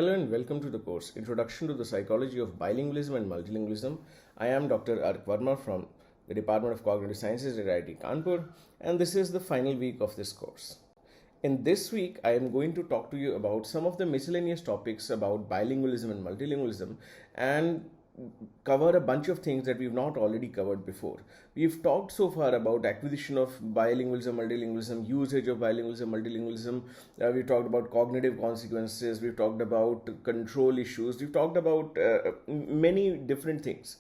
Hello and welcome to the course Introduction to the Psychology of Bilingualism and Multilingualism. I am Dr. Ark Verma from the Department of Cognitive Sciences at IIT Kanpur, and this is the final week of this course. In this week, I am going to talk to you about some of the miscellaneous topics about bilingualism and multilingualism and cover a bunch of things that we've not already covered before. We've talked so far about acquisition of bilingualism, multilingualism, usage of bilingualism, multilingualism. We've talked about cognitive consequences. We've talked about control issues. We've talked about many different things.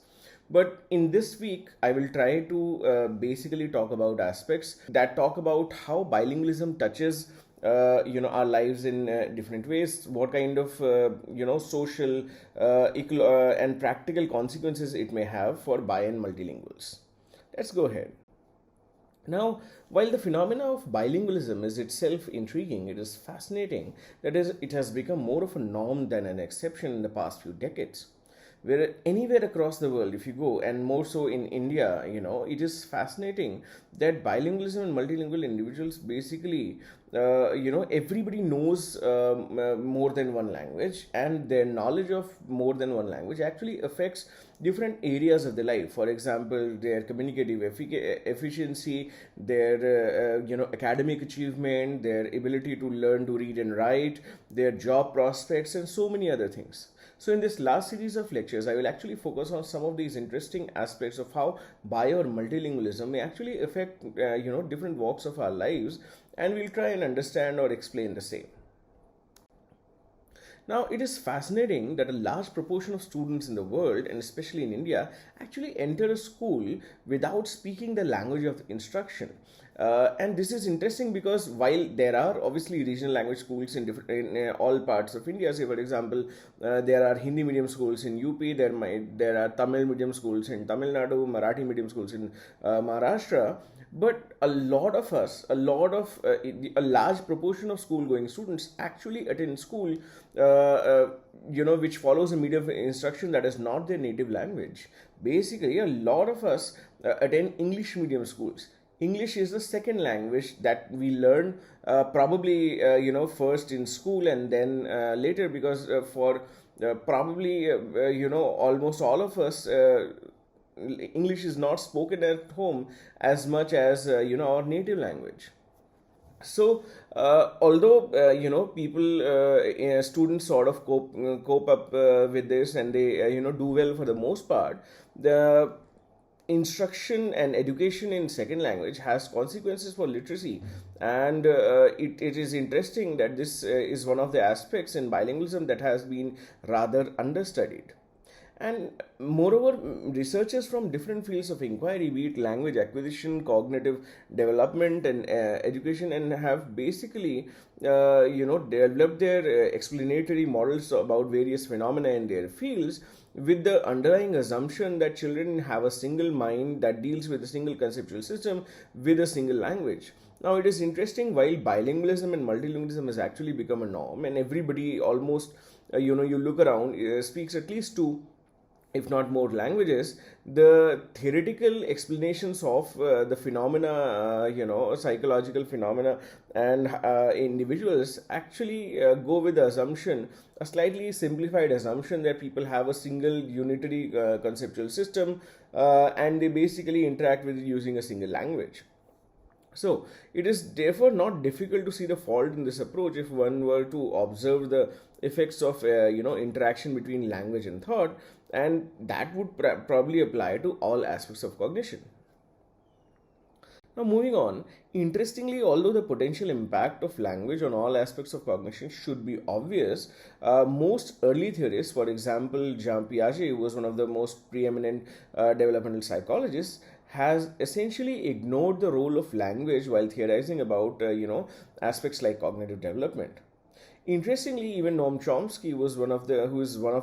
But in this week, I will try to basically talk about aspects that talk about how bilingualism touches our lives in different ways, what kind of social and practical consequences it may have for bi and multilinguals. Let's go ahead. Now, while the phenomena of bilingualism is itself intriguing, it is fascinating that it has become more of a norm than an exception in the past few decades. Where anywhere across the world, if you go, and more so in India, it is fascinating that bilingualism and multilingual individuals basically, everybody knows more than one language, and their knowledge of more than one language actually affects different areas of their life. For example, their communicative efficiency, their academic achievement, their ability to learn to read and write, their job prospects, and so many other things. So in this last series of lectures, I will actually focus on some of these interesting aspects of how bi or multilingualism may actually affect different walks of our lives, and we'll try and understand or explain the same. Now, it is fascinating that a large proportion of students in the world, and especially in India, actually enter a school without speaking the language of the instruction. And this is interesting because while there are obviously regional language schools in all parts of India, say for example, there are Hindi medium schools in UP, there are Tamil medium schools in Tamil Nadu, Marathi medium schools in Maharashtra. But a large proportion of school-going students actually attend school, which follows a medium of instruction that is not their native language. Basically, a lot of us attend English medium schools. English is the second language that we learn probably first in school and then later, because almost all of us. English is not spoken at home as much as our native language. So although students sort of cope up with this, and they do well for the most part, the instruction and education in second language has consequences for literacy, and it is interesting that this is one of the aspects in bilingualism that has been rather understudied. And moreover, researchers from different fields of inquiry, be it language acquisition, cognitive development, and education, and have basically, developed their explanatory models about various phenomena in their fields, with the underlying assumption that children have a single mind that deals with a single conceptual system with a single language. Now, it is interesting, while bilingualism and multilingualism has actually become a norm, and everybody almost, you look around, speaks at least two, if not more, languages, the theoretical explanations of the phenomena, psychological phenomena and individuals actually go with the assumption, a slightly simplified assumption, that people have a single unitary conceptual system and they basically interact with it using a single language. So, it is therefore not difficult to see the fault in this approach if one were to observe the effects of interaction between language and thought, and that would probably apply to all aspects of cognition. Now, moving on, interestingly, although the potential impact of language on all aspects of cognition should be obvious, most early theorists, for example, Jean Piaget, who was one of the most preeminent developmental psychologists, has essentially ignored the role of language while theorizing about aspects like cognitive development. Interestingly, even Noam Chomsky, who is one of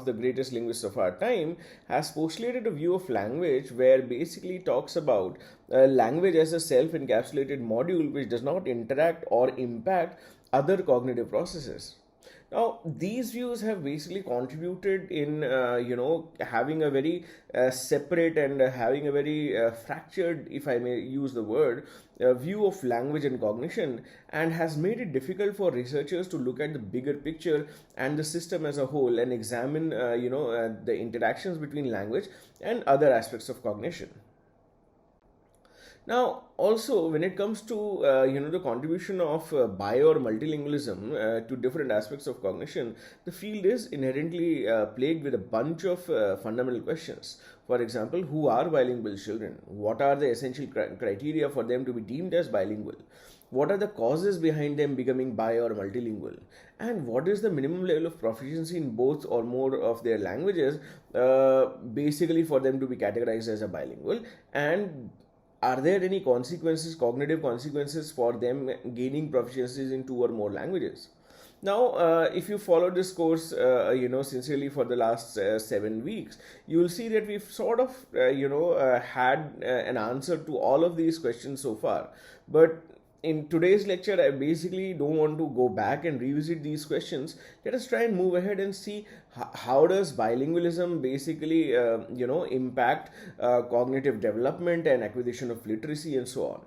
the greatest linguists of our time, has postulated a view of language where basically talks about language as a self-encapsulated module which does not interact or impact other cognitive processes. Now, these views have basically contributed in, having a very separate and having a very fractured, if I may use the word, view of language and cognition, and has made it difficult for researchers to look at the bigger picture and the system as a whole and examine, the interactions between language and other aspects of cognition. Now, also when it comes to the contribution of bio or multilingualism to different aspects of cognition, the field is inherently plagued with a bunch of fundamental questions. For example, who are bilingual children? What are the essential criteria for them to be deemed as bilingual? What are the causes behind them becoming bi or multilingual? And what is the minimum level of proficiency in both or more of their languages, basically for them to be categorized as a bilingual? And are there any consequences, cognitive consequences for them gaining proficiencies in two or more languages? Now, if you follow this course, sincerely for the last 7 weeks, you will see that we've sort of, had an answer to all of these questions so far. But in today's lecture, I basically don't want to go back and revisit these questions. Let us try and move ahead and see how does bilingualism basically, impact cognitive development and acquisition of literacy and so on.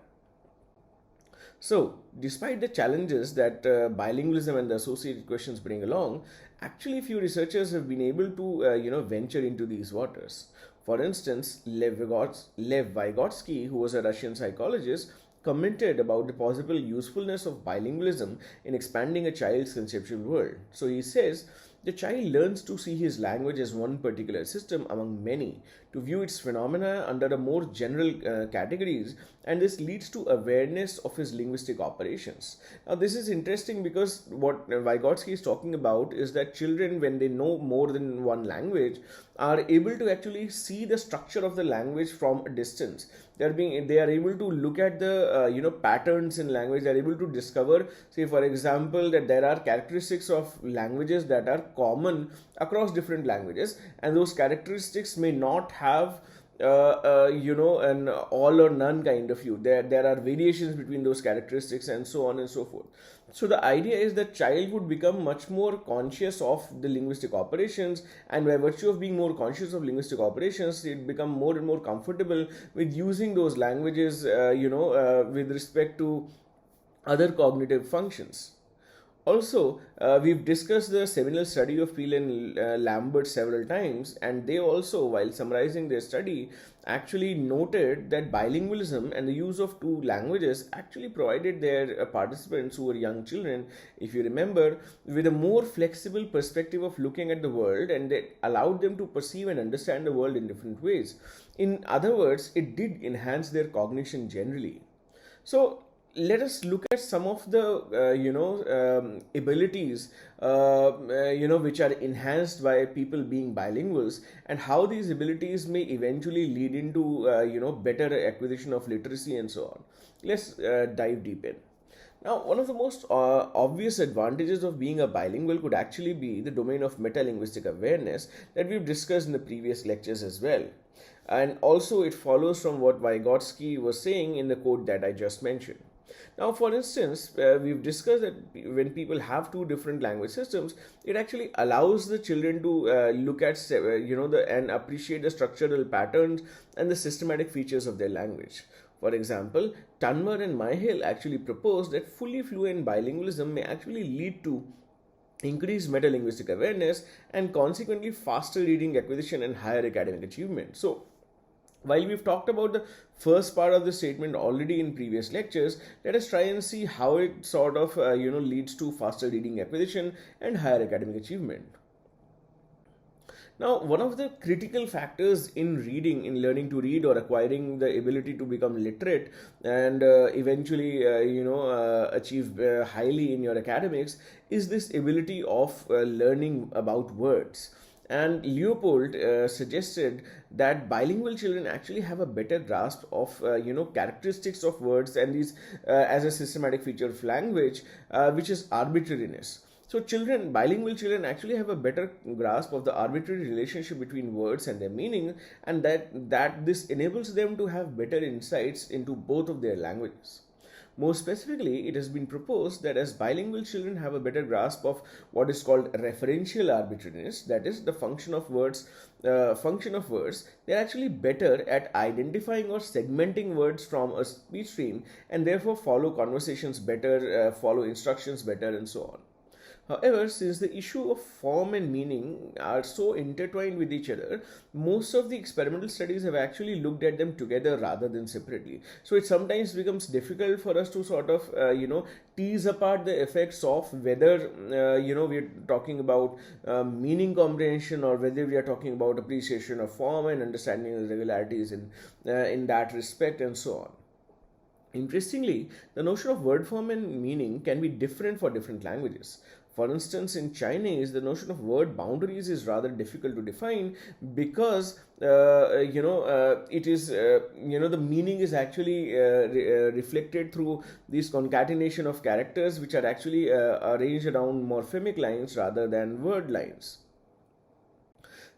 So, despite the challenges that bilingualism and the associated questions bring along, actually few researchers have been able to, venture into these waters. For instance, Lev Vygotsky, who was a Russian psychologist, commented about the possible usefulness of bilingualism in expanding a child's conceptual world. So he says, the child learns to see his language as one particular system among many, to view its phenomena under a more general categories, and this leads to awareness of his linguistic operations. Now, this is interesting because what Vygotsky is talking about is that children, when they know more than one language, are able to actually see the structure of the language from a distance. They are able to look at the patterns in language. They are able to discover, say for example, that there are characteristics of languages that are common across different languages, and those characteristics may not have an all or none kind of view. There are variations between those characteristics and so on and so forth. So the idea is that child would become much more conscious of the linguistic operations, and by virtue of being more conscious of linguistic operations, it become more and more comfortable with using those languages, with respect to other cognitive functions. Also, we've discussed the seminal study of Peel and Lambert several times, and they also, while summarizing their study, actually noted that bilingualism and the use of two languages actually provided their participants, who were young children, if you remember, with a more flexible perspective of looking at the world, and it allowed them to perceive and understand the world in different ways. In other words, it did enhance their cognition generally. So, let us look at some of the abilities which are enhanced by people being bilinguals, and how these abilities may eventually lead into better acquisition of literacy and so on. Let's dive deep in. Now, one of the most obvious advantages of being a bilingual could actually be the domain of metalinguistic awareness that we've discussed in the previous lectures as well. And also, it follows from what Vygotsky was saying in the quote that I just mentioned. Now, for instance, we've discussed that when people have two different language systems, it actually allows the children to look at, and appreciate the structural patterns and the systematic features of their language. For example, Tanmar and Myhill actually proposed that fully fluent bilingualism may actually lead to increased metalinguistic awareness and consequently faster reading acquisition and higher academic achievement. So, while we've talked about the first part of the statement already in previous lectures, let us try and see how it sort of leads to faster reading acquisition and higher academic achievement. Now, one of the critical factors in reading, in learning to read or acquiring the ability to become literate and eventually, achieve highly in your academics, is this ability of learning about words. And Leopold suggested that bilingual children actually have a better grasp of characteristics of words and these as a systematic feature of language, which is arbitrariness. So bilingual children actually have a better grasp of the arbitrary relationship between words and their meaning, and that this enables them to have better insights into both of their languages. More specifically, it has been proposed that as bilingual children have a better grasp of what is called referential arbitrariness, that is the function of words, they are actually better at identifying or segmenting words from a speech stream, and therefore follow conversations better, follow instructions better, and so on. However, since the issue of form and meaning are so intertwined with each other, most of the experimental studies have actually looked at them together rather than separately. So it sometimes becomes difficult for us to sort of, tease apart the effects of whether, we're talking about meaning comprehension, or whether we are talking about appreciation of form and understanding the regularities in that respect, and so on. Interestingly, the notion of word form and meaning can be different for different languages. For instance, in Chinese, the notion of word boundaries is rather difficult to define because it is the meaning is actually reflected through this concatenation of characters which are actually arranged around morphemic lines rather than word lines.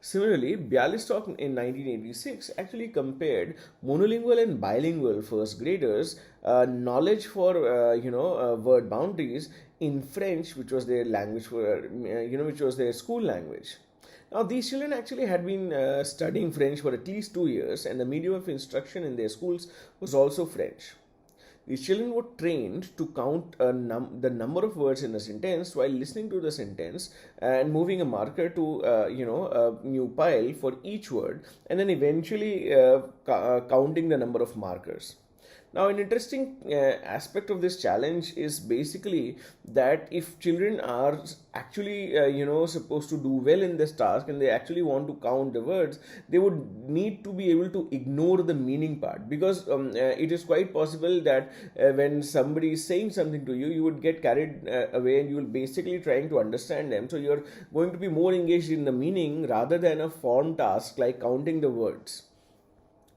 Similarly, Bialystok in 1986 actually compared monolingual and bilingual first graders' knowledge for word boundaries in French, which was their language which was their school language. Now, these children actually had been studying French for at least 2 years, and the medium of instruction in their schools was also French. These children were trained to count the number of words in a sentence while listening to the sentence and moving a marker to a new pile for each word, and then eventually counting the number of markers. Now, an interesting aspect of this challenge is basically that if children are actually, supposed to do well in this task and they actually want to count the words, they would need to be able to ignore the meaning part, because it is quite possible that when somebody is saying something to you, you would get carried away and you will basically trying to understand them. So you're going to be more engaged in the meaning rather than a form task like counting the words.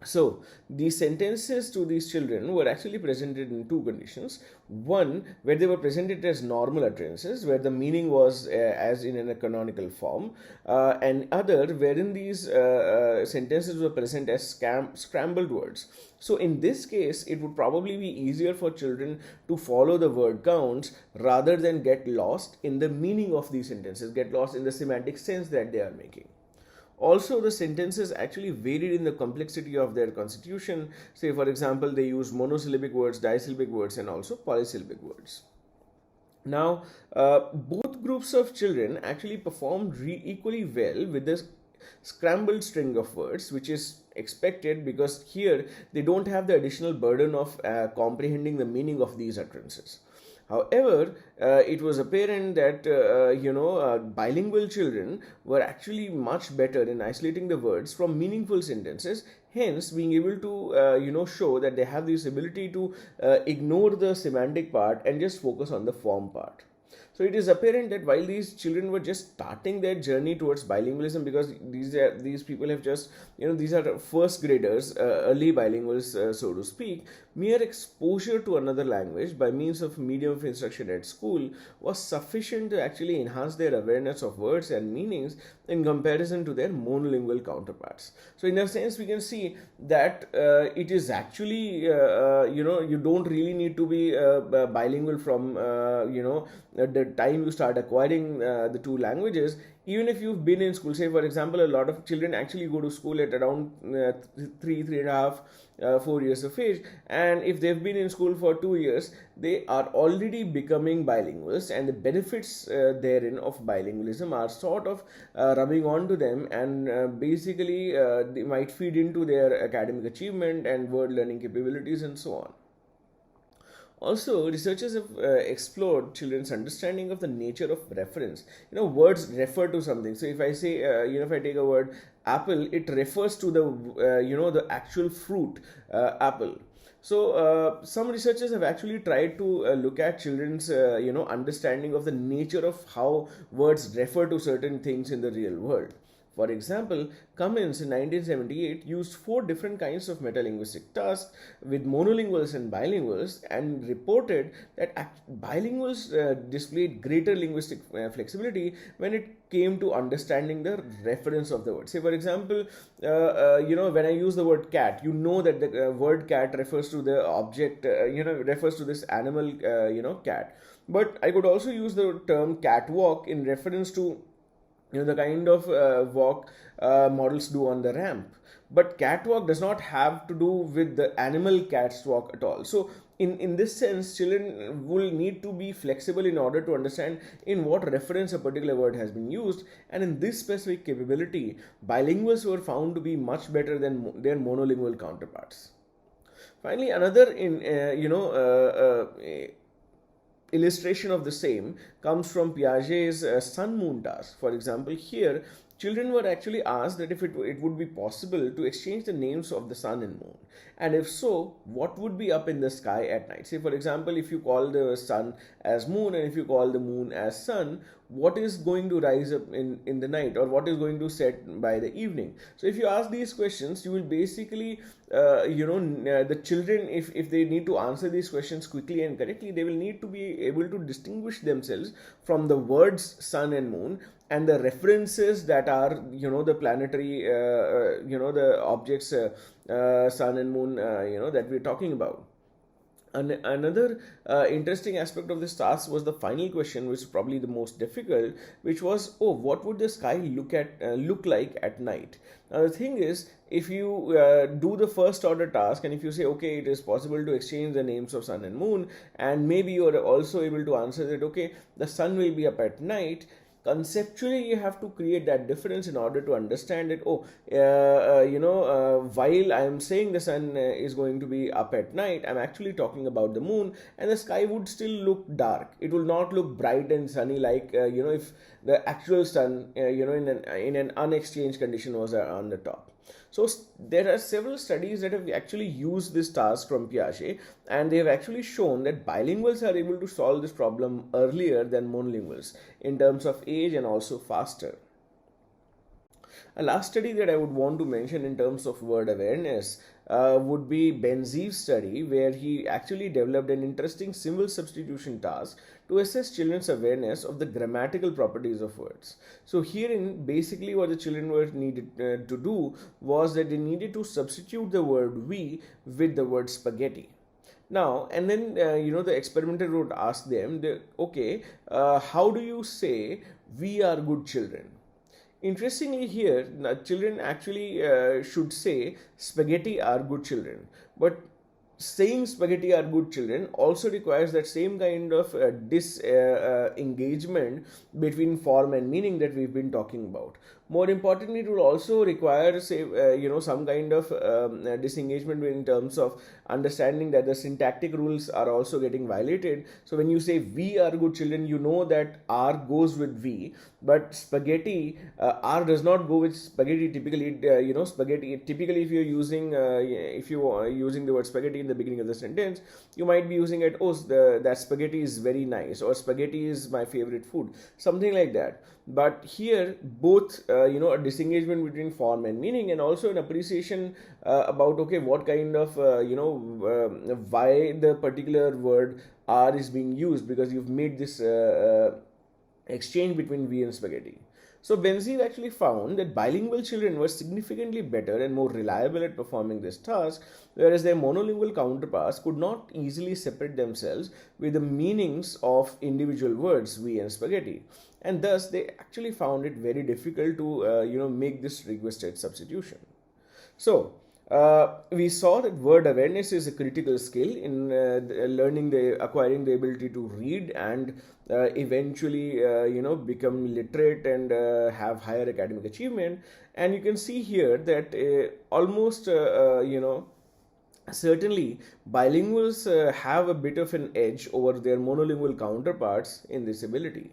So, these sentences to these children were actually presented in two conditions. One, where they were presented as normal utterances, where the meaning was as in a canonical form, and other, wherein these sentences were present as scrambled words. So, in this case, it would probably be easier for children to follow the word counts rather than get lost in the meaning of these sentences, get lost in the semantic sense that they are making. Also, the sentences actually varied in the complexity of their constitution. Say, for example, they use monosyllabic words, disyllabic words, and also polysyllabic words. Now, both groups of children actually performed equally well with this scrambled string of words, which is expected because here they don't have the additional burden of comprehending the meaning of these utterances. However, it was apparent that bilingual children were actually much better in isolating the words from meaningful sentences. Hence, being able to show that they have this ability to ignore the semantic part and just focus on the form part. So it is apparent that while these children were just starting their journey towards bilingualism, because these people have just, these are first graders, early bilinguals, so to speak, mere exposure to another language by means of medium of instruction at school was sufficient to actually enhance their awareness of words and meanings in comparison to their monolingual counterparts. So in a sense, we can see that it is actually, you don't really need to be bilingual from, the time you start acquiring the two languages. Even if you've been in school, say for example, a lot of children actually go to school at around 3.5, 4 years of age, and if they've been in school for 2 years, they are already becoming bilinguals, and the benefits therein of bilingualism are sort of rubbing on to them, and basically they might feed into their academic achievement and word learning capabilities and so on. Also, researchers have explored children's understanding of the nature of reference. Words refer to something. So, if I say, if I take a word apple, it refers to the actual fruit, apple. So, some researchers have actually tried to look at children's, understanding of the nature of how words refer to certain things in the real world. For example, Cummins in 1978 used four different kinds of metalinguistic tasks with monolinguals and bilinguals and reported that bilinguals displayed greater linguistic flexibility when it came to understanding the reference of the word. Say, for example, when I use the word cat, you know that the word cat refers to the object, refers to this animal, cat. But I could also use the term catwalk in reference to the kind of walk models do on the ramp. But catwalk does not have to do with the animal cat's walk at all. So in this sense, children will need to be flexible in order to understand in what reference a particular word has been used. And in this specific capability, bilinguals were found to be much better than their monolingual counterparts. Finally, another illustration of the same comes from Piaget's sun-moon task. For example, here children were actually asked that if it would be possible to exchange the names of the sun and moon, and if so, what would be up in the sky at night. Say, for example, if you call the sun as moon and if you call the moon as sun, what is going to rise up in the night, or what is going to set by the evening? So if you ask these questions, you will basically the children, if they need to answer these questions quickly and correctly, they will need to be able to distinguish themselves from the words sun and moon and the references that are the planetary the objects sun and moon that we're talking about. Another interesting aspect of this task was the final question, which is probably the most difficult, which was, what would the sky look like at night? Now the thing is, if you do the first order task and if you say, okay, it is possible to exchange the names of sun and moon, and maybe you are also able to answer that, okay, the sun will be up at night. Conceptually, you have to create that difference in order to understand it. While I am saying the sun is going to be up at night, I'm actually talking about the moon, and the sky would still look dark. It will not look bright and sunny like if the actual sun in an unexchanged condition was on the top. So there are several studies that have actually used this task from Piaget, and they have actually shown that bilinguals are able to solve this problem earlier than monolinguals in terms of age and also faster. A last study that I would want to mention in terms of word awareness would be Benzie's study, where he actually developed an interesting symbol substitution task to assess children's awareness of the grammatical properties of words. So herein, basically what the children were needed to do was that they needed to substitute the word we with the word spaghetti. Now, and then, the experimenter would ask them, how do you say we are good children? Interestingly, here, children actually should say spaghetti are good children. But saying spaghetti are good children also requires that same kind of disengagement between form and meaning that we've been talking about. More importantly, it will also require, some kind of disengagement in terms of understanding that the syntactic rules are also getting violated. So when you say we are good children, you know that R goes with we, but spaghetti, R does not go with spaghetti. Typically, spaghetti. Typically, if you are using the word spaghetti in the beginning of the sentence, you might be using it. That spaghetti is very nice, or spaghetti is my favorite food, something like that. But here, both a disengagement between form and meaning, and also an appreciation about what kind of why the particular word R is being used, because you've made this exchange between we and spaghetti. So Benzie actually found that bilingual children were significantly better and more reliable at performing this task, whereas their monolingual counterparts could not easily separate themselves with the meanings of individual words, we and spaghetti. And thus, they actually found it very difficult to, make this requested substitution. So, we saw that word awareness is a critical skill in acquiring the ability to read and eventually become literate and have higher academic achievement. And you can see here that almost certainly bilinguals have a bit of an edge over their monolingual counterparts in this ability.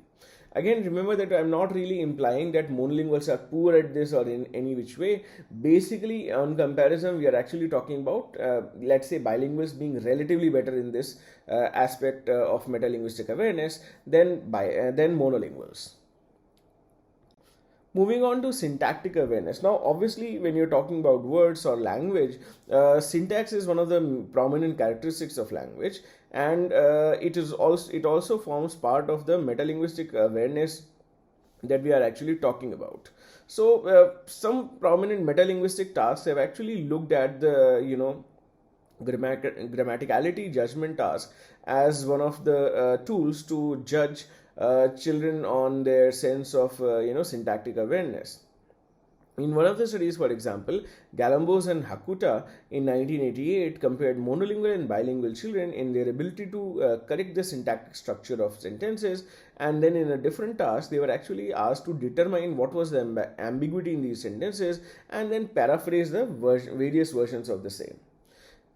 Again, remember that I'm not really implying that monolinguals are poor at this or in any which way. Basically, on comparison, we are actually talking about, let's say, bilinguals being relatively better in this aspect of metalinguistic awareness than monolinguals. Moving on to syntactic awareness. Now, obviously, when you're talking about words or language, syntax is one of the prominent characteristics of language, and it also forms part of the metalinguistic awareness that we are actually talking about. So, some prominent metalinguistic tasks have actually looked at the grammaticality judgment task as one of the tools to judge children on their sense of syntactic awareness. In one of the studies, for example, Galambos and Hakuta in 1988 compared monolingual and bilingual children in their ability to correct the syntactic structure of sentences, and then in a different task, they were actually asked to determine what was the ambiguity in these sentences and then paraphrase the various versions of the same.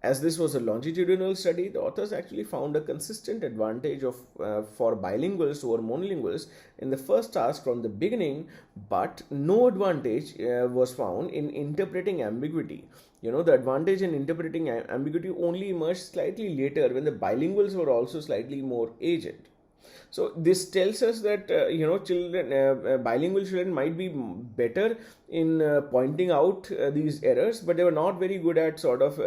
As this was a longitudinal study, the authors actually found a consistent advantage for bilinguals over monolinguals in the first task from the beginning, but no advantage was found in interpreting ambiguity. The advantage in interpreting ambiguity only emerged slightly later when the bilinguals were also slightly more aged. So this tells us that bilingual children might be better in pointing out these errors, but they were not very good at sort of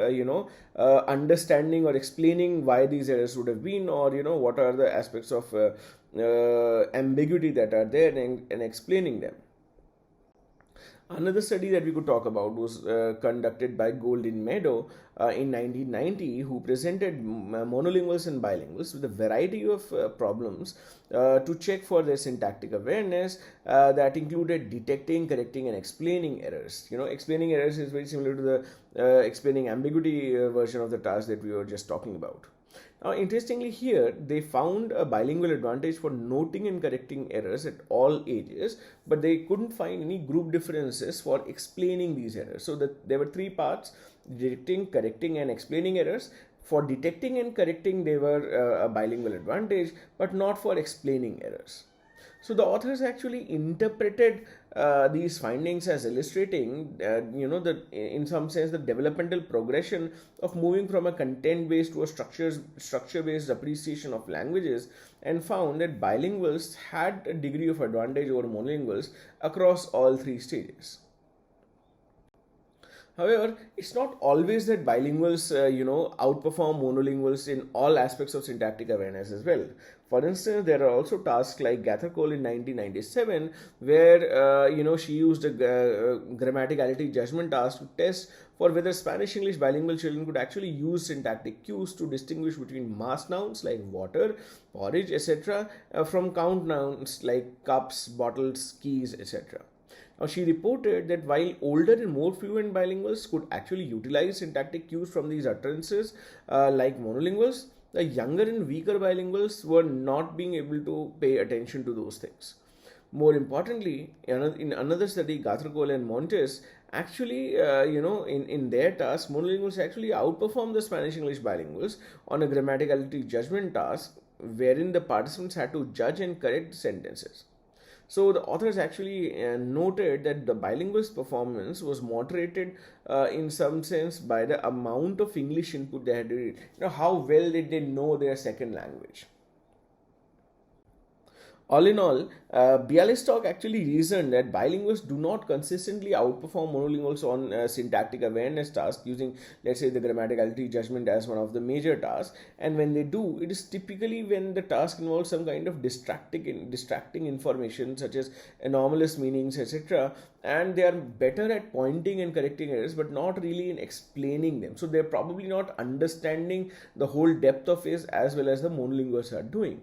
understanding or explaining why these errors would have been, or what are the aspects of ambiguity that are there, and explaining them. Another study that we could talk about was conducted by Golden Meadow in 1990, who presented monolinguals and bilinguals with a variety of problems to check for their syntactic awareness that included detecting, correcting, and explaining errors. Explaining errors is very similar to the explaining ambiguity version of the task that we were just talking about. Now, interestingly here, they found a bilingual advantage for noting and correcting errors at all ages, but they couldn't find any group differences for explaining these errors. So there were three parts: detecting, correcting, and explaining errors. For detecting and correcting, they were a bilingual advantage, but not for explaining errors. So the authors actually interpreted these findings as illustrating, in some sense, the developmental progression of moving from a content-based to a structure-based appreciation of languages, and found that bilinguals had a degree of advantage over monolinguals across all three stages. However, it's not always that bilinguals, outperform monolinguals in all aspects of syntactic awareness as well. For instance, there are also tasks like Gathercole in 1997, where she used a grammaticality judgment task to test for whether Spanish-English bilingual children could actually use syntactic cues to distinguish between mass nouns like water, porridge, etc., from count nouns like cups, bottles, keys, etc. Now, she reported that while older and more fluent bilinguals could actually utilize syntactic cues from these utterances like monolinguals, the younger and weaker bilinguals were not being able to pay attention to those things. More importantly, in another study, Gathercole and Montes actually, in their task, monolinguals actually outperformed the Spanish-English bilinguals on a grammaticality judgment task, wherein the participants had to judge and correct sentences. So the authors actually noted that the bilinguals' performance was moderated in some sense by the amount of English input they had to read. How well did they know their second language? All in all, Bialystok actually reasoned that bilinguals do not consistently outperform monolinguals on syntactic awareness tasks using, let's say, the grammaticality judgment as one of the major tasks. And when they do, it is typically when the task involves some kind of distracting information such as anomalous meanings, etc. And they are better at pointing and correcting errors, but not really in explaining them. So they're probably not understanding the whole depth of it as well as the monolinguals are doing.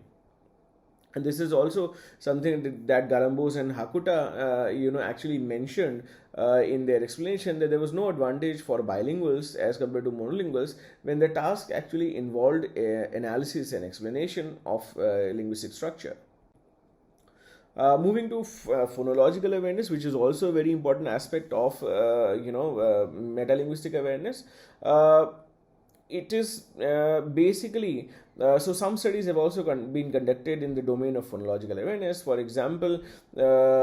And this is also something that Galambos and Hakuta, actually mentioned in their explanation, that there was no advantage for bilinguals as compared to monolinguals when the task actually involved analysis and explanation of linguistic structure. Moving to phonological awareness, which is also a very important aspect of metalinguistic awareness. It is basically so some studies have also been conducted in the domain of phonological awareness. For example,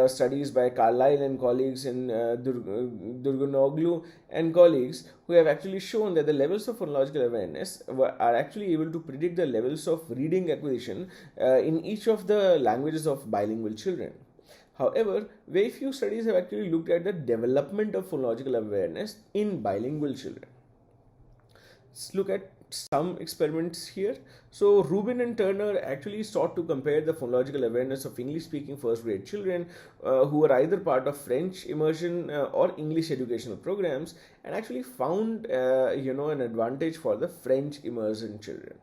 studies by Carlyle and colleagues in Durgunoglu and colleagues, who have actually shown that the levels of phonological awareness are actually able to predict the levels of reading acquisition in each of the languages of bilingual children. However, very few studies have actually looked at the development of phonological awareness in bilingual children. Let's look at some experiments here. So, Rubin and Turner actually sought to compare the phonological awareness of English speaking first grade children who were either part of French immersion or English educational programs, and actually found an advantage for the French immersion children.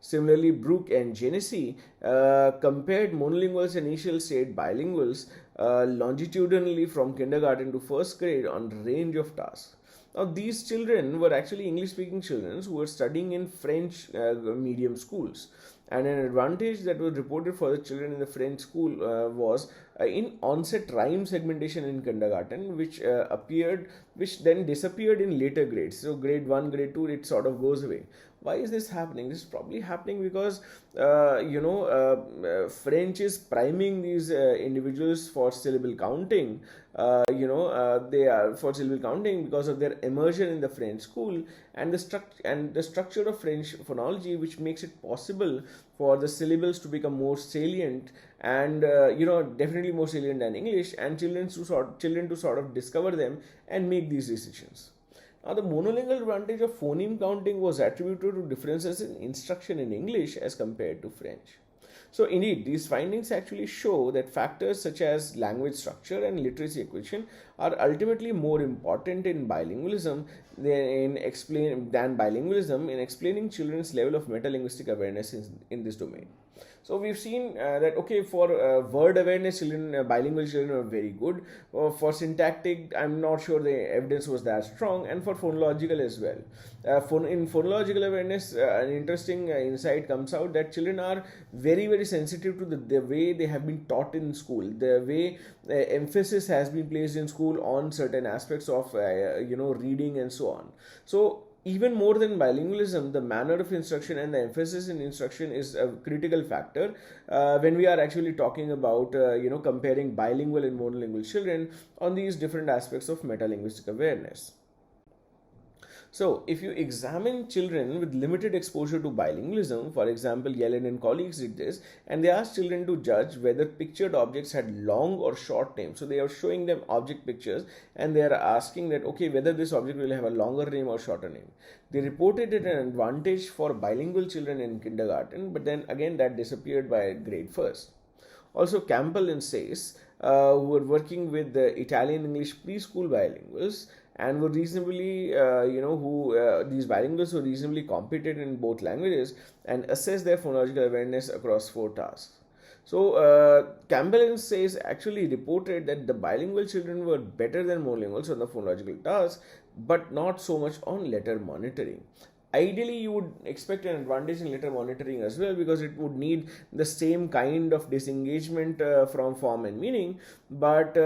Similarly, Brooke and Genesee compared monolinguals and initial state bilinguals longitudinally from kindergarten to first grade on range of tasks. Now, these children were actually English speaking children who were studying in French medium schools. And an advantage that was reported for the children in the French school was in onset rhyme segmentation in kindergarten, which then disappeared in later grades. So, grade 1, grade 2, it sort of goes away. Why is this happening? This is probably happening because French is priming these individuals for syllable counting. They are for syllable counting because of their immersion in the French school and the structure of French phonology, which makes it possible for the syllables to become more salient and definitely more salient than English, and children to sort of discover them and make these decisions. Now, the monolingual advantage of phoneme counting was attributed to differences in instruction in English as compared to French. So, indeed, these findings actually show that factors such as language structure and literacy acquisition are ultimately more important in bilingualism than bilingualism in explaining children's level of metalinguistic awareness in this domain. So we've seen that for word awareness, bilingual children are very good. For syntactic, I'm not sure the evidence was that strong, and for phonological as well. In phonological awareness, an interesting insight comes out that children are very, very sensitive to the way they have been taught in school, the way emphasis has been placed in school on certain aspects of reading and so on. So even more than bilingualism, the manner of instruction and the emphasis in instruction is a critical factor when we are actually talking about comparing bilingual and monolingual children on these different aspects of metalinguistic awareness. So, if you examine children with limited exposure to bilingualism, for example, Yellen and colleagues did this, and they asked children to judge whether pictured objects had long or short names. So, they are showing them object pictures and they are asking that, whether this object will have a longer name or shorter name. They reported it an advantage for bilingual children in kindergarten, but then again that disappeared by grade first. Also, Campbell and Sayce, who were working with the Italian English preschool bilinguals, and were reasonably, these bilinguals were reasonably competent in both languages and assessed their phonological awareness across 4 tasks. So, Campbell and Sayce actually reported that the bilingual children were better than monolinguals on the phonological tasks, but not so much on letter monitoring. Ideally, you would expect an advantage in letter monitoring as well, because it would need the same kind of disengagement from form and meaning, but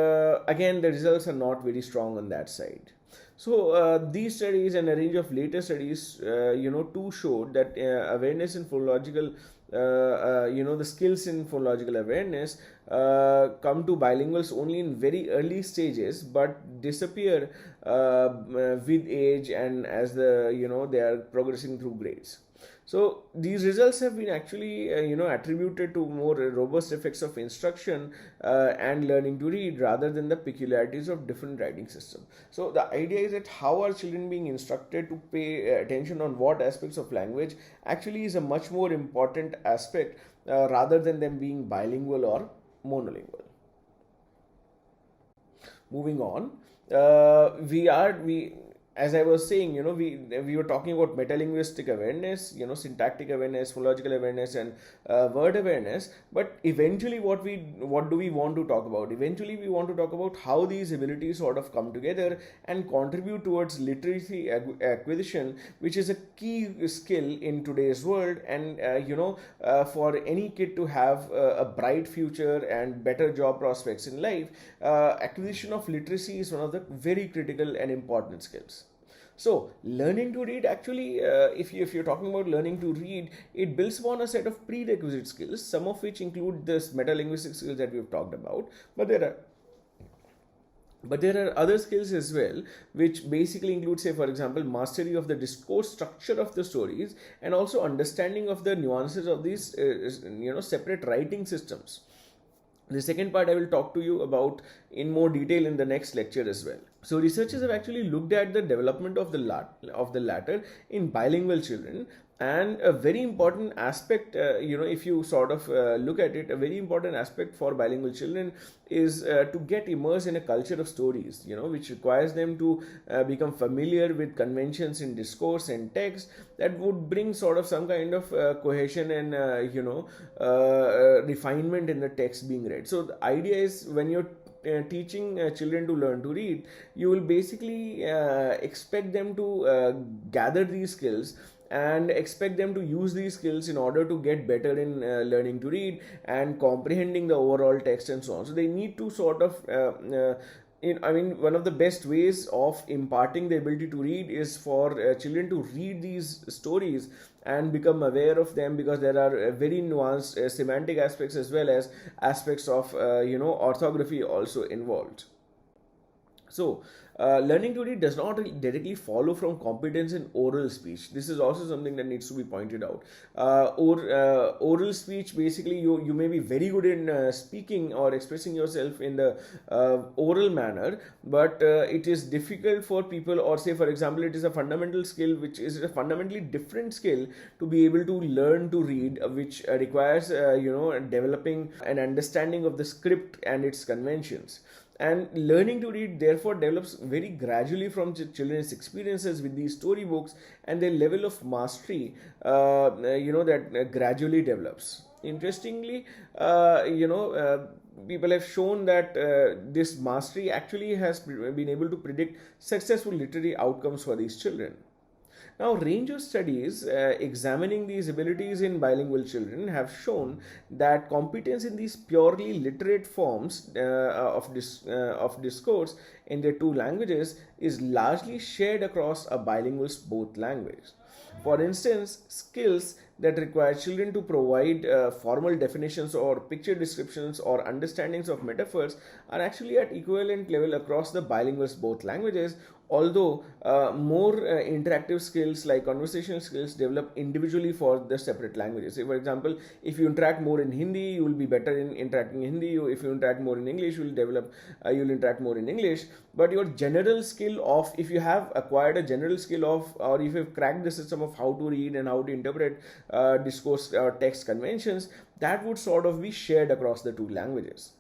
again, the results are not very strong on that side. So these studies and a range of later studies, too showed that awareness in phonological, the skills in phonological awareness come to bilinguals only in very early stages, but disappear with age and as they are progressing through grades. So these results have been actually attributed to more robust effects of instruction and learning to read rather than the peculiarities of different writing systems. So the idea is that how are children being instructed to pay attention on what aspects of language actually is a much more important aspect rather than them being bilingual or monolingual. Moving on, as I was saying, we were talking about metalinguistic awareness, syntactic awareness, phonological awareness, and word awareness. But eventually, what do we want to talk about? Eventually, we want to talk about how these abilities sort of come together and contribute towards literacy acquisition, which is a key skill in today's world. And for any kid to have a bright future and better job prospects in life, acquisition of literacy is one of the very critical and important skills. So, learning to read actually, if you're talking about learning to read, it builds upon a set of prerequisite skills, some of which include this metalinguistic skills that we've talked about, but there are other skills as well, which basically include, say, for example, mastery of the discourse structure of the stories and also understanding of the nuances of these, separate writing systems. The second part I will talk to you about in more detail in the next lecture as well. So researchers have actually looked at the development of the latter in bilingual children, and a very important aspect, if you sort of look at it, a very important aspect for bilingual children is to get immersed in a culture of stories, which requires them to become familiar with conventions in discourse and text that would bring sort of some kind of cohesion and refinement in the text being read. So the idea is, when you're teaching children to learn to read, you will basically expect them to gather these skills and expect them to use these skills in order to get better in learning to read and comprehending the overall text and so on. So they need to sort of one of the best ways of imparting the ability to read is for children to read these stories and become aware of them, because there are very nuanced semantic aspects as well as aspects of orthography also involved. So, learning to read does not directly follow from competence in oral speech. This is also something that needs to be pointed out. Oral speech, basically, you may be very good in speaking or expressing yourself in the oral manner, but it is difficult for people, or say, for example, it is a fundamental skill, which is a fundamentally different skill to be able to learn to read, which requires, developing an understanding of the script and its conventions. And learning to read therefore develops very gradually from children's experiences with these storybooks, and their level of mastery that gradually develops. Interestingly, people have shown that this mastery actually has been able to predict successful literary outcomes for these children. Now, a range of studies examining these abilities in bilingual children have shown that competence in these purely literate forms of discourse in their two languages is largely shared across a bilingual's both languages. For instance, skills that require children to provide formal definitions or picture descriptions or understandings of metaphors are actually at equivalent level across the bilinguals both languages, although more interactive skills like conversational skills develop individually for the separate languages. Say, for example, if you interact more in Hindi, you will be better in interacting in Hindi. If you interact more in English, you'll interact more in English. But your general skill of, if you have acquired a general skill of, or if you've cracked the system of how to read and how to interpret discourse or text conventions, that would sort of be shared across the two languages.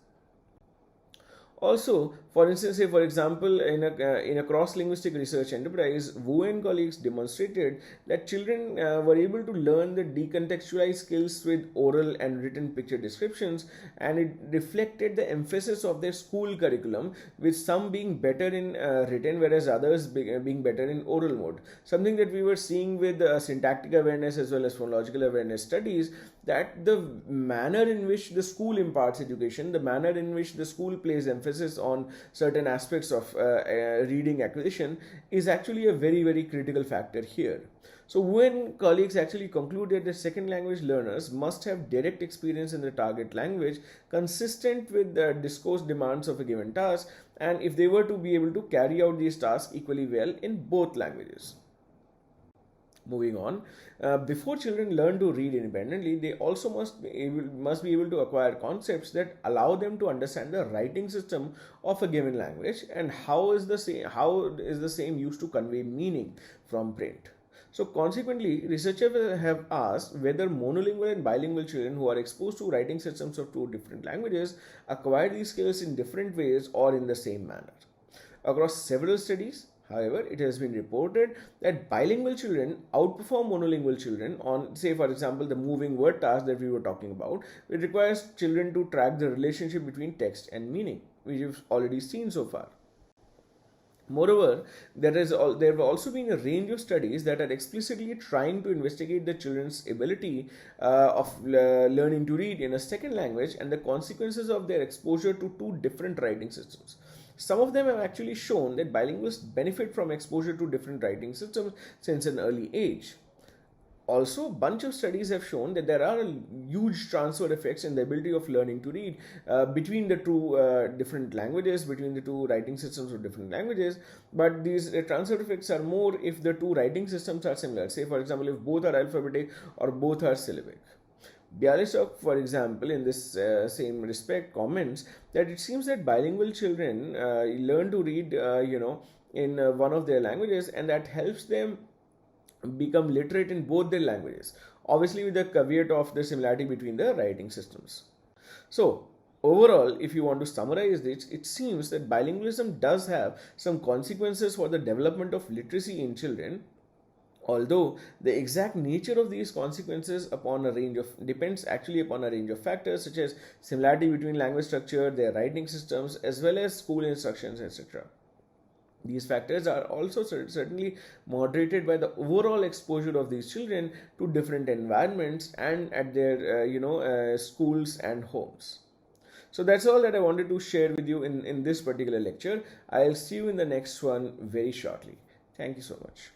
Also, for instance, say for example, in a cross-linguistic research enterprise, Wu and colleagues demonstrated that children were able to learn the decontextualized skills with oral and written picture descriptions, and it reflected the emphasis of their school curriculum, with some being better in written, whereas others being better in oral mode. Something that we were seeing with syntactic awareness as well as phonological awareness studies, that the manner in which the school imparts education, the manner in which the school plays emphasis on certain aspects of reading acquisition is actually a very, very critical factor here. So when colleagues actually concluded that second language learners must have direct experience in the target language consistent with the discourse demands of a given task, and if they were to be able to carry out these tasks equally well in both languages. Moving on, before children learn to read independently, they also must be able to acquire concepts that allow them to understand the writing system of a given language, and how is the same used to convey meaning from print. So consequently, researchers have asked whether monolingual and bilingual children who are exposed to writing systems of two different languages acquire these skills in different ways or in the same manner. Across several studies, however, it has been reported that bilingual children outperform monolingual children on, say, for example, the moving word task that we were talking about, which requires children to track the relationship between text and meaning, which we've already seen so far. Moreover, there have also been a range of studies that are explicitly trying to investigate the children's ability of learning to read in a second language and the consequences of their exposure to two different writing systems. Some of them have actually shown that bilinguals benefit from exposure to different writing systems since an early age. Also, a bunch of studies have shown that there are huge transfer effects in the ability of learning to read between the two different languages, between the two writing systems of different languages. But these transfer effects are more if the two writing systems are similar. Say, for example, if both are alphabetic or both are syllabic. Bialystok, for example, in this same respect, comments that it seems that bilingual children learn to read, in one of their languages, and that helps them become literate in both their languages. Obviously, with the caveat of the similarity between the writing systems. So, overall, if you want to summarize this, it seems that bilingualism does have some consequences for the development of literacy in children, although the exact nature of these consequences depends actually upon a range of factors such as similarity between language structure, their writing systems, as well as school instructions, etc. These factors are also certainly moderated by the overall exposure of these children to different environments and at their schools and homes. So that's all that I wanted to share with you in this particular lecture. I'll see you in the next one very shortly. Thank you so much.